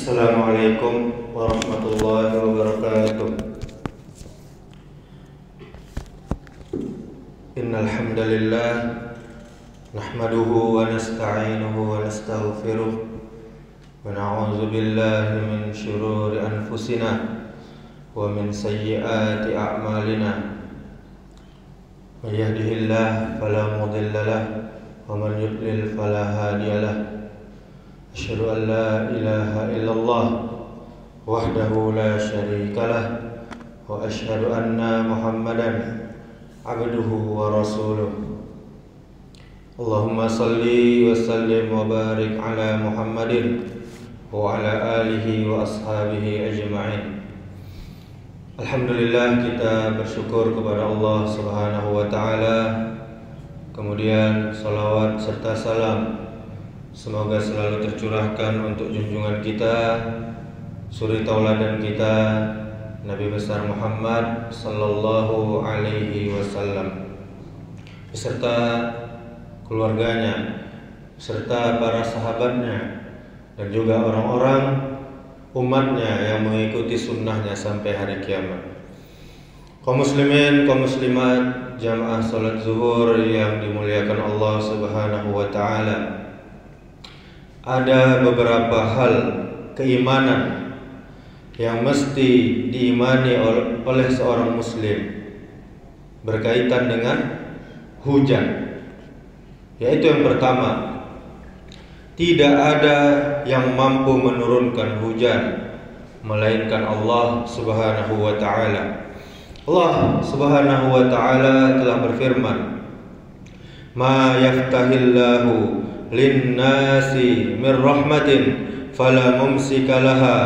Assalamualaikum warahmatullahi wabarakatuh. Innal hamdalillah nahmaduhu wa nasta'inuhu wa nastaghfiruh wa na'udzu billahi min shururi anfusina wa min sayyiati a'malina. May yahdihillahu fala mudilla lahu wa man yudlil fala hadiya lahu. Asyhadu an la ilaha illallah wahdahu la syarika lah wa asyhadu anna Muhammadan abduhu wa rasuluh. Allahumma salli wa sallim wa barik ala Muhammadin wa ala alihi wa ashabihi ajma'in. Alhamdulillah, kita bersyukur kepada Allah Subhanahu wa taala. Kemudian salawat serta salam semoga selalu tercurahkan untuk junjungan kita, suri tauladan kita, Nabi besar Muhammad sallallahu alaihi wasallam, beserta keluarganya, beserta para sahabatnya, dan juga orang-orang umatnya yang mengikuti sunnahnya sampai hari kiamat. Kaum muslimin, kaum muslimat, jamaah salat zuhur yang dimuliakan Allah Subhanahu wa taala. Ada beberapa hal keimanan yang mesti diimani oleh seorang muslim berkaitan dengan hujan. Yaitu yang pertama, tidak ada yang mampu menurunkan hujan melainkan Allah Subhanahu wa taala. Allah Subhanahu wa taala telah berfirman, "Ma yaftahillahu linnasi min rahmatin fala mumsika laha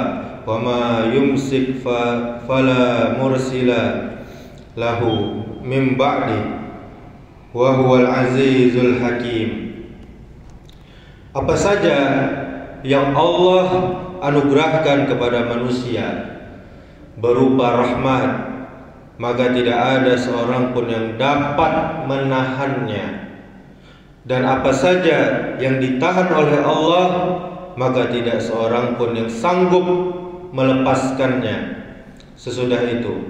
wa ma yumsik fala mursila lahu min ba'di wa huwal azizul hakim." Apa saja yang Allah anugerahkan kepada manusia berupa rahmat, maka tidak ada seorang pun yang dapat menahannya. Dan apa saja yang ditahan oleh Allah, maka tidak seorang pun yang sanggup melepaskannya sesudah itu.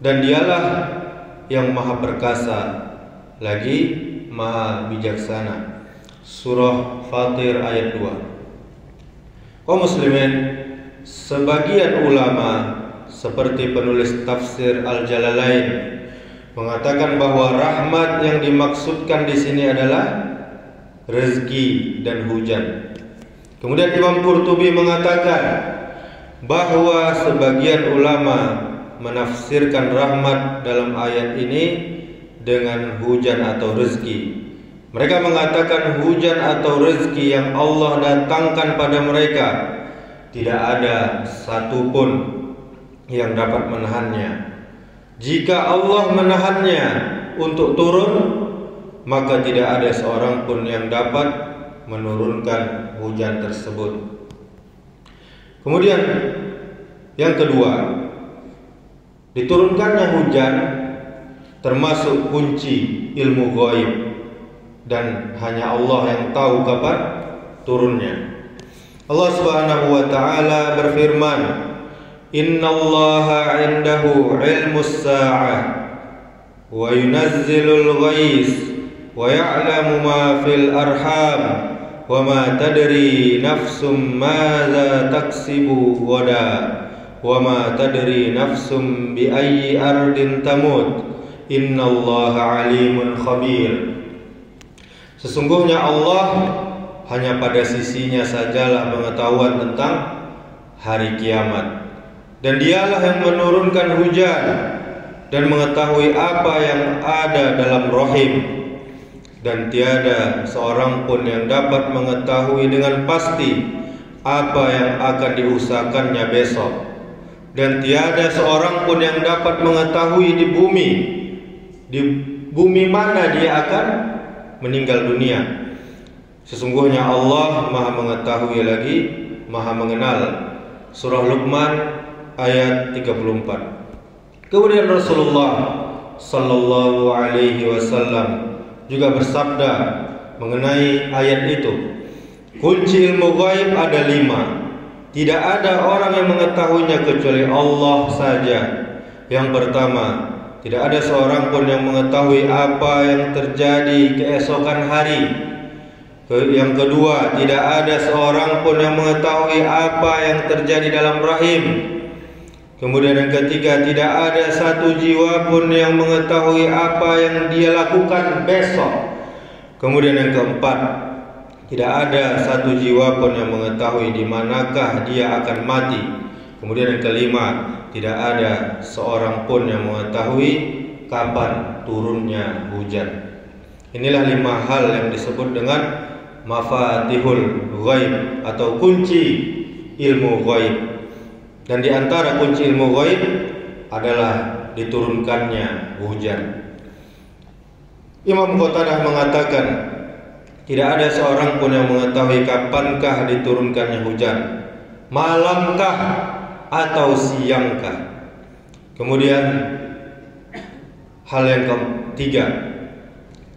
Dan dialah yang maha perkasa lagi maha bijaksana. Surah Fatir ayat 2. Kaum muslimin, sebagian ulama seperti penulis tafsir Al-Jalalain mengatakan bahwa rahmat yang dimaksudkan di sini adalah rezeki dan hujan. Kemudian Imam Qurtubi mengatakan bahwa sebagian ulama menafsirkan rahmat dalam ayat ini dengan hujan atau rezeki. Mereka mengatakan hujan atau rezeki yang Allah datangkan pada mereka tidak ada satupun yang dapat menahannya. Jika Allah menahannya untuk turun, maka tidak ada seorang pun yang dapat menurunkan hujan tersebut. Kemudian yang kedua, diturunkannya hujan termasuk kunci ilmu gaib, dan hanya Allah yang tahu kapan turunnya. Allah Subhanahu wa taala berfirman, "Innallaha 'indahu 'ilmus sa'ah wa yunazzilul ghais wa ya'lamu ma fil arham wa ma tadri nafsum madza taksibu ghadan wa ma tadri nafsum bi ayyi ardin tamut innallaha 'alimun khabir." Sesungguhnya Allah hanya pada sisinya sajalah pengetahuan tentang hari kiamat, dan dialah yang menurunkan hujan dan mengetahui apa yang ada dalam rahim, dan tiada seorang pun yang dapat mengetahui dengan pasti apa yang akan diusahakannya besok, dan tiada seorang pun yang dapat mengetahui di bumi mana dia akan meninggal dunia. Sesungguhnya Allah maha mengetahui lagi maha mengenal. Surah Luqman ayat 34. Kemudian Rasulullah sallallahu alaihi wasallam juga bersabda mengenai ayat itu, kunci ilmu gaib ada 5. tidak ada orang yang mengetahuinya kecuali Allah saja. Yang pertama, tidak ada seorang pun yang mengetahui apa yang terjadi keesokan hari. Yang kedua, tidak ada seorang pun yang mengetahui apa yang terjadi dalam rahim. Kemudian yang ketiga, tidak ada satu jiwa pun yang mengetahui apa yang dia lakukan besok. Kemudian yang keempat, tidak ada satu jiwa pun yang mengetahui di manakah dia akan mati. Kemudian yang kelima, tidak ada seorang pun yang mengetahui kapan turunnya hujan. Inilah 5 hal yang disebut dengan mafatihul ghaib atau kunci ilmu ghaib. Dan di antara kunci ilmu ghaib adalah diturunkannya hujan. Imam Qatadah mengatakan, tidak ada seorang pun yang mengetahui kapankah diturunkannya hujan, malamkah atau siangkah. Kemudian hal yang ketiga,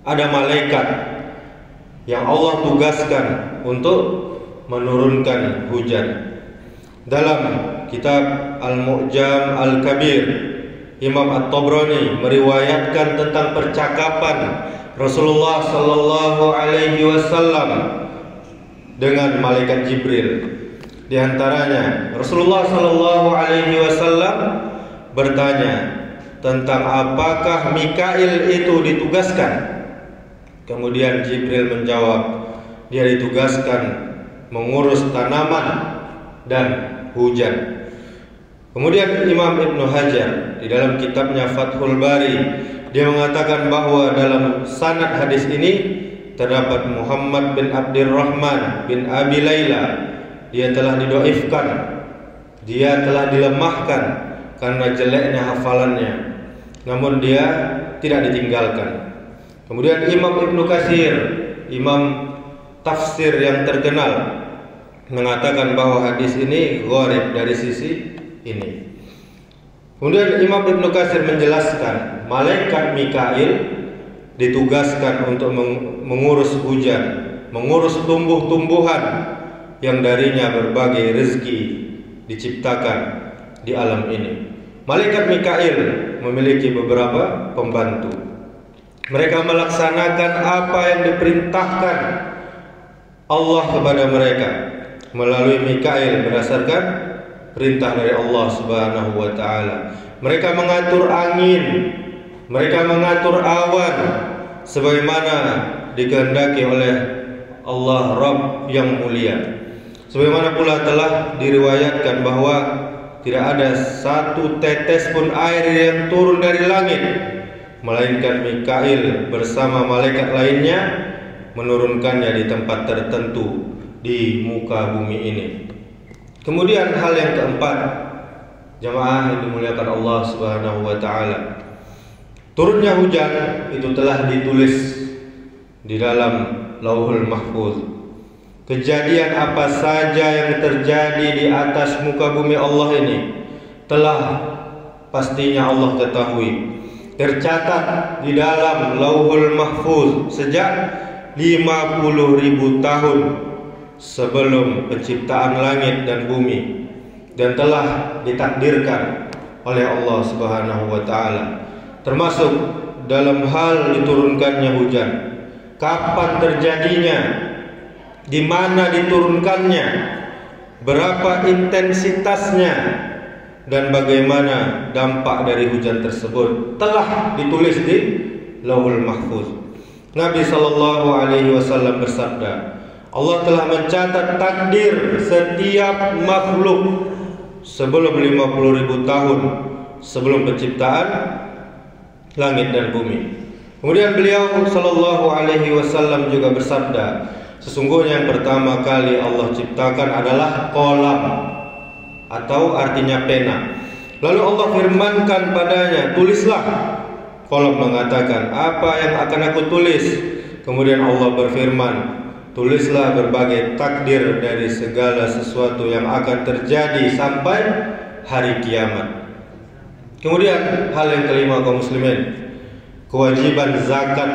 ada malaikat yang Allah tugaskan untuk menurunkan hujan. Dalam kitab Al-Mu'jam Al-Kabir, Imam At-Tabrani meriwayatkan tentang percakapan Rasulullah sallallahu alaihi wasallam dengan malaikat Jibril. Di antaranya, Rasulullah sallallahu alaihi wasallam bertanya tentang apakah Mikail itu ditugaskan. Kemudian Jibril menjawab, dia ditugaskan mengurus tanaman dan hujan. Kemudian Imam Ibnu Hajar di dalam kitabnya Fathul Bari, dia mengatakan bahwa dalam sanad hadis ini terdapat Muhammad bin Abdurrahman bin Abi Laila. Dia telah didoifkan, dia telah dilemahkan karena jeleknya hafalannya, namun dia tidak ditinggalkan. Kemudian Imam Ibnu Katsir, imam tafsir yang terkenal, mengatakan bahwa hadis ini gharib dari sisi ini. Kemudian Imam Ibnu Katsir menjelaskan, malaikat Mikail ditugaskan untuk mengurus hujan, mengurus tumbuh-tumbuhan yang darinya berbagai rezeki diciptakan di alam ini. Malaikat Mikail memiliki beberapa pembantu. Mereka melaksanakan apa yang diperintahkan Allah kepada mereka melalui Mikail berdasarkan perintah dari Allah Subhanahu wa taala. Mereka mengatur angin, mereka mengatur awan sebagaimana dikehendaki oleh Allah Rabb yang mulia. Sebagaimana pula telah diriwayatkan bahwa tidak ada satu tetes pun air yang turun dari langit, melainkan Mikail bersama malaikat lainnya menurunkannya di tempat tertentu di muka bumi ini. Kemudian hal yang keempat, jamaah yang dimuliakan Allah Subhanahu wa taala, turunnya hujan itu telah ditulis di dalam Lauhul Mahfuz. Kejadian apa saja yang terjadi di atas muka bumi Allah ini telah pastinya Allah ketahui, tercatat di dalam Lauhul Mahfuz sejak 50.000 tahun sebelum penciptaan langit dan bumi, dan telah ditakdirkan oleh Allah Subhanahu wa taala, termasuk dalam hal diturunkannya hujan, kapan terjadinya, di mana diturunkannya, berapa intensitasnya, dan bagaimana dampak dari hujan tersebut telah ditulis di Lauhul Mahfuz. Nabi sallallahu alaihi wasallam bersabda, Allah telah mencatat takdir setiap makhluk sebelum 50.000 tahun sebelum penciptaan langit dan bumi. Kemudian beliau sallallahu alaihi wasallam juga bersabda, sesungguhnya yang pertama kali Allah ciptakan adalah qalam, atau artinya pena. Lalu Allah firmankan padanya, tulislah. Qalam mengatakan, apa yang akan aku tulis? Kemudian Allah berfirman, tulislah berbagai takdir dari segala sesuatu yang akan terjadi sampai hari kiamat. Kemudian hal yang kelima, kaum muslimin, kewajiban zakat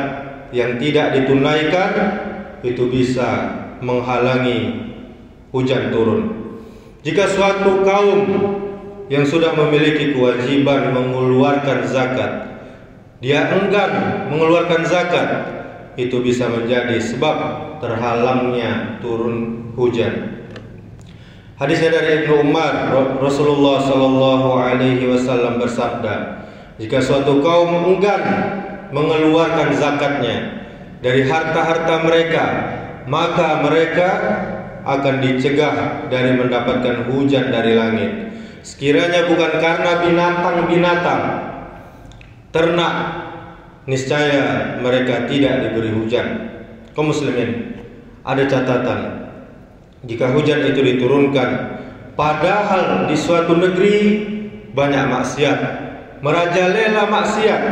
yang tidak ditunaikan itu bisa menghalangi hujan turun. Jika suatu kaum yang sudah memiliki kewajiban mengeluarkan zakat, dia enggan mengeluarkan zakat, itu bisa menjadi sebab terhalangnya turun hujan. Hadisnya dari Ibnu Umar, Rasulullah Shallallahu Alaihi Wasallam bersabda, jika suatu kaum enggan mengeluarkan zakatnya dari harta-harta mereka, maka mereka akan dicegah dari mendapatkan hujan dari langit. Sekiranya bukan karena binatang-binatang ternak, niscaya mereka tidak diberi hujan. Kaum muslimin, ada catatan, jika hujan itu diturunkan padahal di suatu negeri banyak maksiat, merajalela maksiat,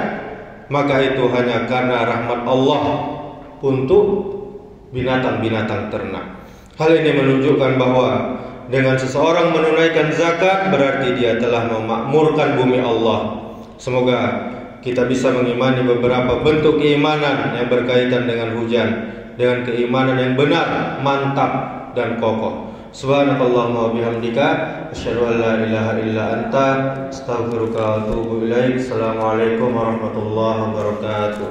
maka itu hanya karena rahmat Allah untuk binatang-binatang ternak. Hal ini menunjukkan bahwa dengan seseorang menunaikan zakat berarti dia telah memakmurkan bumi Allah. Semoga kita bisa mengimani beberapa bentuk keimanan yang berkaitan dengan hujan dengan keimanan yang benar, mantap dan kokoh. Subhanakallahumma wa bihamdika asyhadu an la ilaha illa anta astaghfiruka wa atubu ilaik. Assalamualaikum warahmatullahi wabarakatuh.